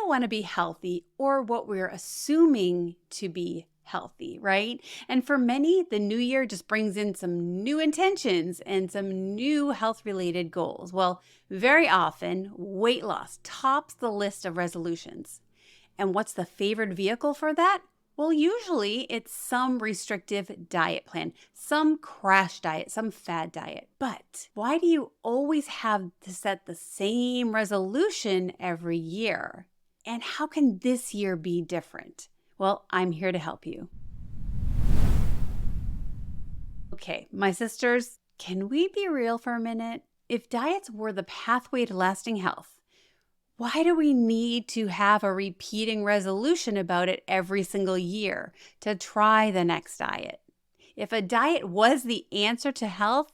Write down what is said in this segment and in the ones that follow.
want to be healthy or what we're assuming to be healthy, right? And for many, the new year just brings in some new intentions and some new health-related goals. Well, very often, weight loss tops the list of resolutions. And what's the favored vehicle for that? Well, usually it's some restrictive diet plan, some crash diet, some fad diet. But why do you always have to set the same resolution every year? And how can this year be different? Well, I'm here to help you. Okay, my sisters, can we be real for a minute? If diets were the pathway to lasting health, why do we need to have a repeating resolution about it every single year to try the next diet? If a diet was the answer to health,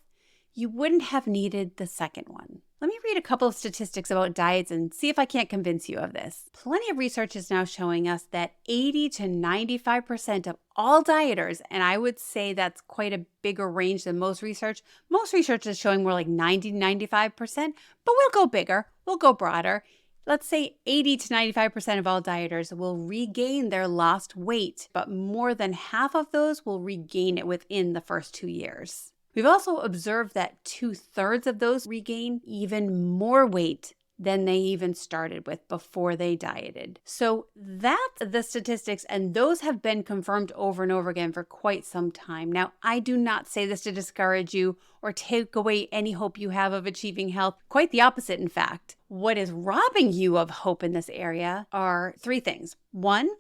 you wouldn't have needed the second one. Let me read a couple of statistics about diets and see if I can't convince you of this. Plenty of research is now showing us that 80 to 95% of all dieters, and I would say that's quite a bigger range than most research. Most research is showing more like 90 to 95%, but we'll go bigger, we'll go broader. Let's say 80 to 95% of all dieters will regain their lost weight, but more than half of those will regain it within the first 2 years. We've also observed that 2/3 of those regain even more weight than they even started with before they dieted. So that's the statistics, and those have been confirmed over and over again for quite some time. Now, I do not say this to discourage you or take away any hope you have of achieving health. Quite the opposite, in fact. What is robbing you of hope in this area are 3 things. 1,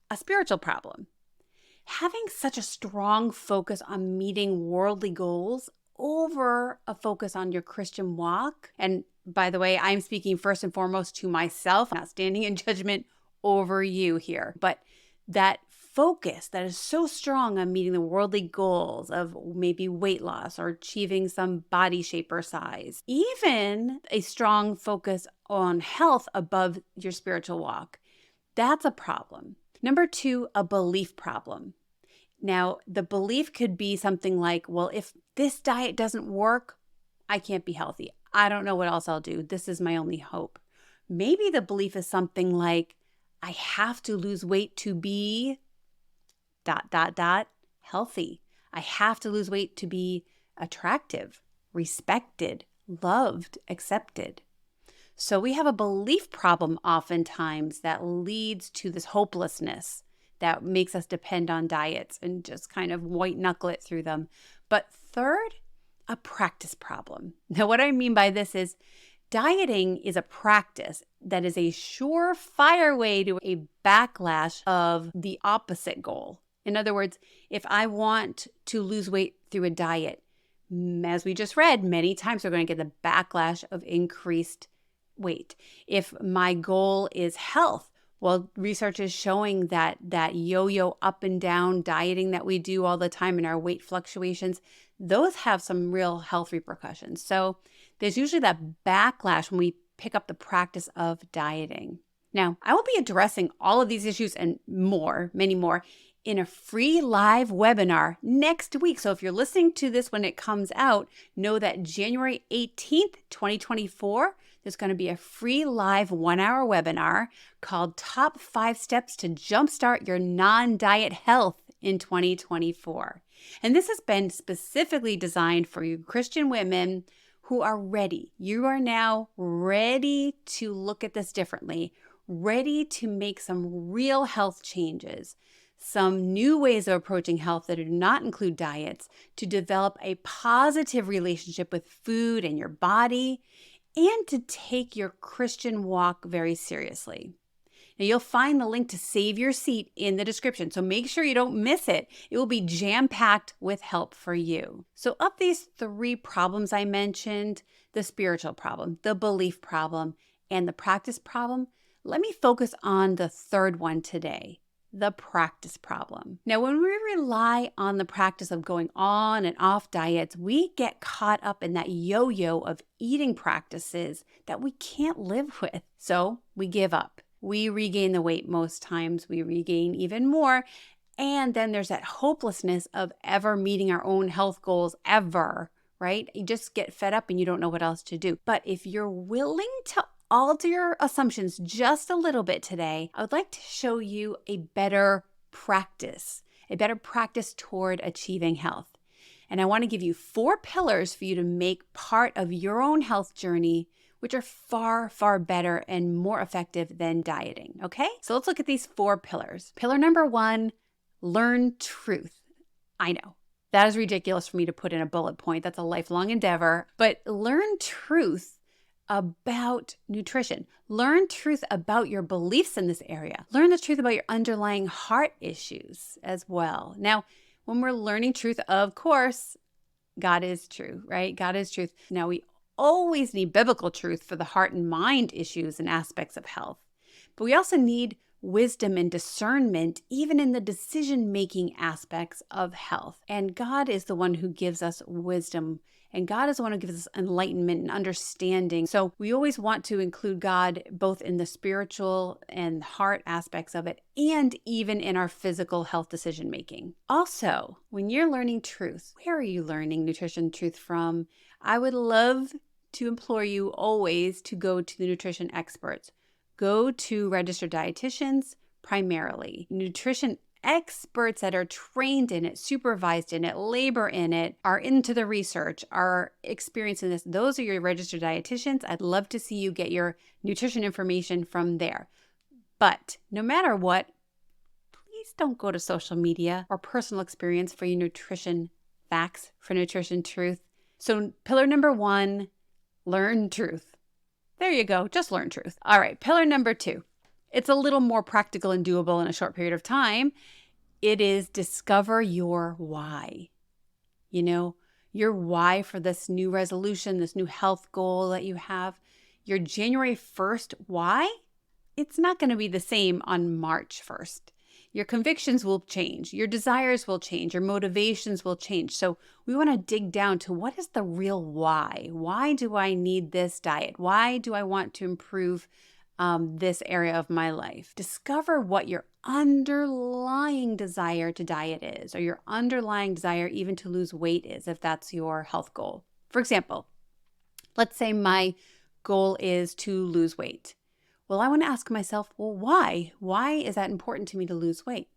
a spiritual problem. Having such a strong focus on meeting worldly goals over a focus on your Christian walk, and by the way, I'm speaking first and foremost to myself, not standing in judgment over you here, but that focus that is so strong on meeting the worldly goals of maybe weight loss or achieving some body shape or size, even a strong focus on health above your spiritual walk, that's a problem. Number 2, a belief problem. Now, the belief could be something like, well, if this diet doesn't work, I can't be healthy. I don't know what else I'll do. This is my only hope. Maybe the belief is something like, I have to lose weight to be ... healthy. I have to lose weight to be attractive, respected, loved, accepted. So we have a belief problem oftentimes that leads to this hopelessness that makes us depend on diets and just kind of white knuckle it through them. But third, a practice problem. Now, what I mean by this is dieting is a practice that is a surefire way to a backlash of the opposite goal. In other words, if I want to lose weight through a diet, as we just read, many times we're going to get the backlash of increased weight. If my goal is health, well, research is showing that yo-yo up and down dieting that we do all the time in our weight fluctuations, those have some real health repercussions. So there's usually that backlash when we pick up the practice of dieting. Now, I will be addressing all of these issues and more, many more, in a free live webinar next week. So if you're listening to this when it comes out, know that January 18th, 2024, there's going to be a free live 1-hour webinar called Top 5 Steps to Jumpstart Your Non-Diet Health in 2024. And this has been specifically designed for you Christian women who are ready. You are now ready to look at this differently, ready to make some real health changes, some new ways of approaching health that do not include diets, to develop a positive relationship with food and your body, and to take your Christian walk very seriously. Now, you'll find the link to save your seat in the description, so make sure you don't miss it. It will be jam-packed with help for you. So of these 3 problems I mentioned, the spiritual problem, the belief problem, and the practice problem, let me focus on the third one today, the practice problem. Now, when we rely on the practice of going on and off diets, we get caught up in that yo-yo of eating practices that we can't live with. So we give up. We regain the weight most times. We regain even more. And then there's that hopelessness of ever meeting our own health goals ever, right? You just get fed up and you don't know what else to do. But if you're willing to alter your assumptions just a little bit today, I would like to show you a better practice toward achieving health. And I want to give you 4 pillars for you to make part of your own health journey, which are far, far better and more effective than dieting. Okay? So let's look at these 4 pillars. Pillar number 1, learn truth. I know that is ridiculous for me to put in a bullet point. That's a lifelong endeavor. But learn truth about nutrition. Learn truth about your beliefs in this area. Learn the truth about your underlying heart issues as well. Now, when we're learning truth, of course, God is true, right? God is truth. Now, we always need biblical truth for the heart and mind issues and aspects of health. But we also need wisdom and discernment, even in the decision-making aspects of health. And God is the one who gives us wisdom, and God is the one who gives us enlightenment and understanding. So we always want to include God both in the spiritual and heart aspects of it, and even in our physical health decision-making. Also, when you're learning truth, where are you learning nutrition truth from? I would love to implore you always to go to the nutrition experts. Go to registered dietitians primarily. Nutrition experts that are trained in it, supervised in it, labor in it, are into the research, are experienced in this. Those are your registered dietitians. I'd love to see you get your nutrition information from there. But no matter what, please don't go to social media or personal experience for your nutrition facts, for nutrition truth. So pillar number 1, learn truth. There you go. Just learn truth. All right. Pillar number 2. It's a little more practical and doable in a short period of time. It is discover your why. You know, your why for this new resolution, this new health goal that you have. Your January 1st why, it's not going to be the same on March 1st. Your convictions will change. Your desires will change. Your motivations will change. So we want to dig down to what is the real why? Why do I need this diet? Why do I want to improve this area of my life? Discover what your underlying desire to diet is, or your underlying desire even to lose weight is, if that's your health goal. For example, let's say my goal is to lose weight. Well, I want to ask myself, well, why? Why is that important to me to lose weight?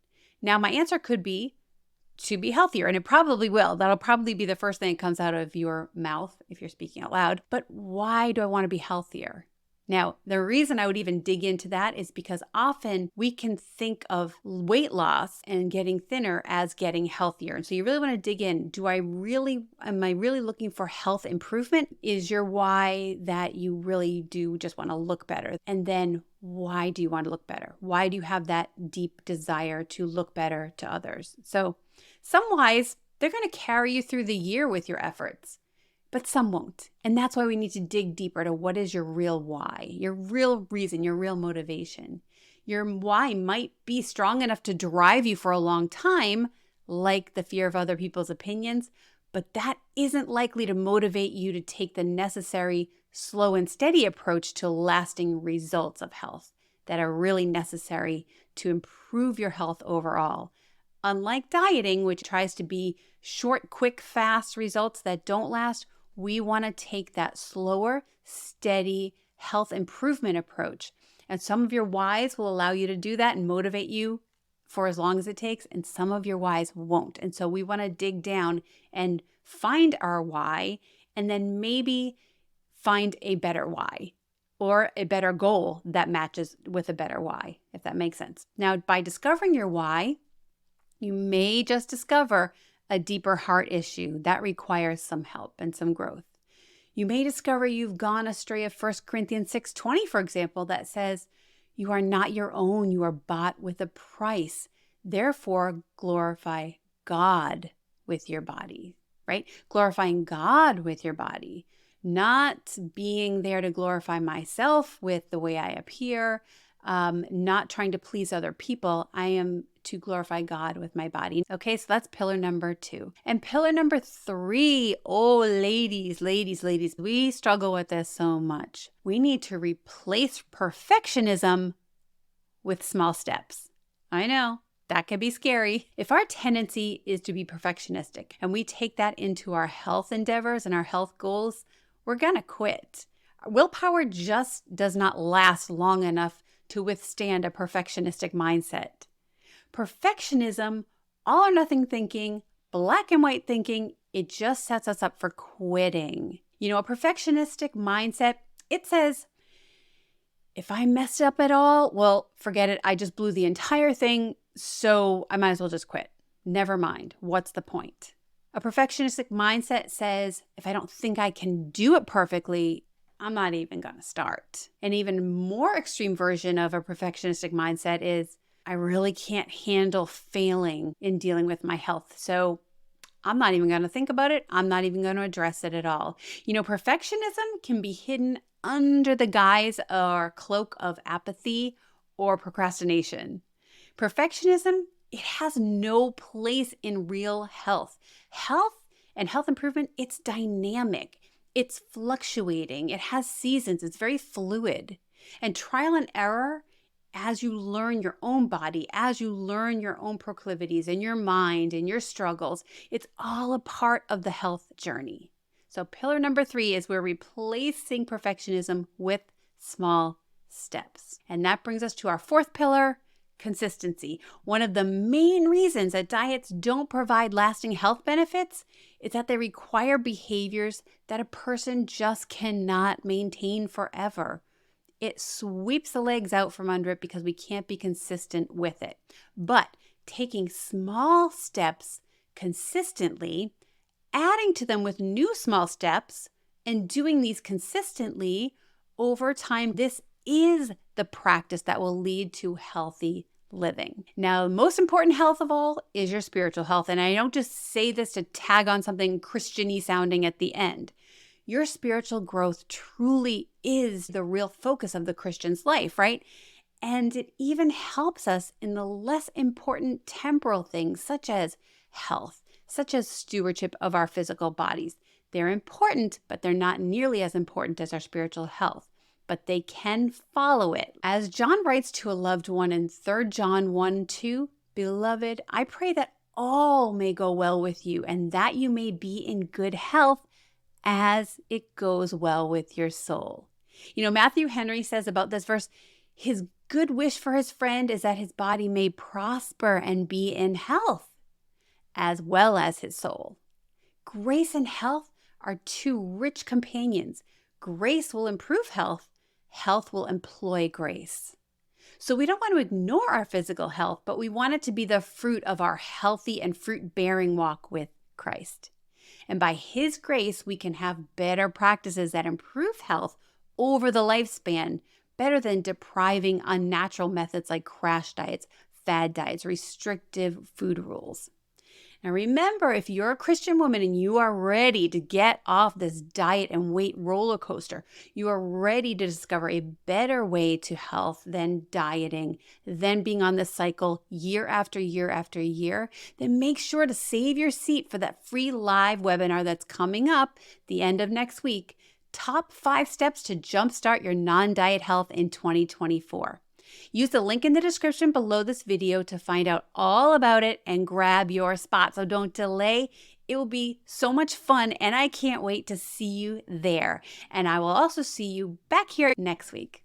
Now, my answer could be to be healthier, and it probably will. That'll probably be the first thing that comes out of your mouth if you're speaking out loud. But why do I want to be healthier? Now, the reason I would even dig into that is because often we can think of weight loss and getting thinner as getting healthier. And so you really want to dig in. Am I really looking for health improvement? Is your why that you really do just want to look better? And then why do you want to look better? Why do you have that deep desire to look better to others? So some whys, they're going to carry you through the year with your efforts. But some won't. And that's why we need to dig deeper to what is your real why, your real reason, your real motivation. Your why might be strong enough to drive you for a long time, like the fear of other people's opinions, but that isn't likely to motivate you to take the necessary slow and steady approach to lasting results of health that are really necessary to improve your health overall. Unlike dieting, which tries to be short, quick, fast results that don't last, we want to take that slower, steady health improvement approach. And some of your whys will allow you to do that and motivate you for as long as it takes, and some of your whys won't. And so we want to dig down and find our why, and then maybe find a better why or a better goal that matches with a better why, if that makes sense. Now, by discovering your why, you may just discover a deeper heart issue that requires some help and some growth. You may discover you've gone astray of 1 Corinthians 6:20, for example, that says, "You are not your own, you are bought with a price. Therefore, glorify God with your body," right? Glorifying God with your body, not being there to glorify myself with the way I appear, not trying to please other people. I am to glorify God with my body. Okay, so that's pillar number 2. And pillar number 3, oh, ladies, we struggle with this so much. We need to replace perfectionism with small steps. I know, that can be scary. If our tendency is to be perfectionistic and we take that into our health endeavors and our health goals, we're gonna quit. Willpower just does not last long enough to withstand a perfectionistic mindset. Perfectionism, all or nothing thinking, black and white thinking, it just sets us up for quitting. A perfectionistic mindset, it says, if I messed up at all, well, forget it. I just blew the entire thing, so I might as well just quit. Never mind. What's the point? A perfectionistic mindset says, if I don't think I can do it perfectly, I'm not even going to start. An even more extreme version of a perfectionistic mindset is, I really can't handle failing in dealing with my health, so I'm not even going to think about it. I'm not even going to address it at all. Perfectionism can be hidden under the guise or cloak of apathy or procrastination. Perfectionism, it has no place in real health. Health and health improvement, it's dynamic. It's fluctuating. It has seasons. It's very fluid. And trial and error, as you learn your own body, as you learn your own proclivities and your mind and your struggles, it's all a part of the health journey. So pillar number 3 is we're replacing perfectionism with small steps. And that brings us to our 4th pillar, consistency. One of the main reasons that diets don't provide lasting health benefits is that they require behaviors that a person just cannot maintain forever. It sweeps the legs out from under it because we can't be consistent with it. But taking small steps consistently, adding to them with new small steps, and doing these consistently over time, this is the practice that will lead to healthy living. Now, the most important health of all is your spiritual health. And I don't just say this to tag on something Christian-y sounding at the end. Your spiritual growth truly is the real focus of the Christian's life, right? And it even helps us in the less important temporal things such as health, such as stewardship of our physical bodies. They're important, but they're not nearly as important as our spiritual health. But they can follow it. As John writes to a loved one in 3 John 1:2, "Beloved, I pray that all may go well with you and that you may be in good health as it goes well with your soul." Matthew Henry says about this verse, his good wish for his friend is that his body may prosper and be in health, as well as his soul. Grace and health are 2 rich companions. Grace will improve health. Health will employ grace. So we don't want to ignore our physical health, but we want it to be the fruit of our healthy and fruit-bearing walk with Christ. And by His grace, we can have better practices that improve health over the lifespan, better than depriving unnatural methods like crash diets, fad diets, restrictive food rules. Now remember, if you're a Christian woman and you are ready to get off this diet and weight roller coaster, you are ready to discover a better way to health than dieting, than being on this cycle year after year after year, then make sure to save your seat for that free live webinar that's coming up the end of next week. Top 5 steps to jumpstart your non-diet health in 2024. Use the link in the description below this video to find out all about it and grab your spot. So don't delay. It will be so much fun and I can't wait to see you there. And I will also see you back here next week.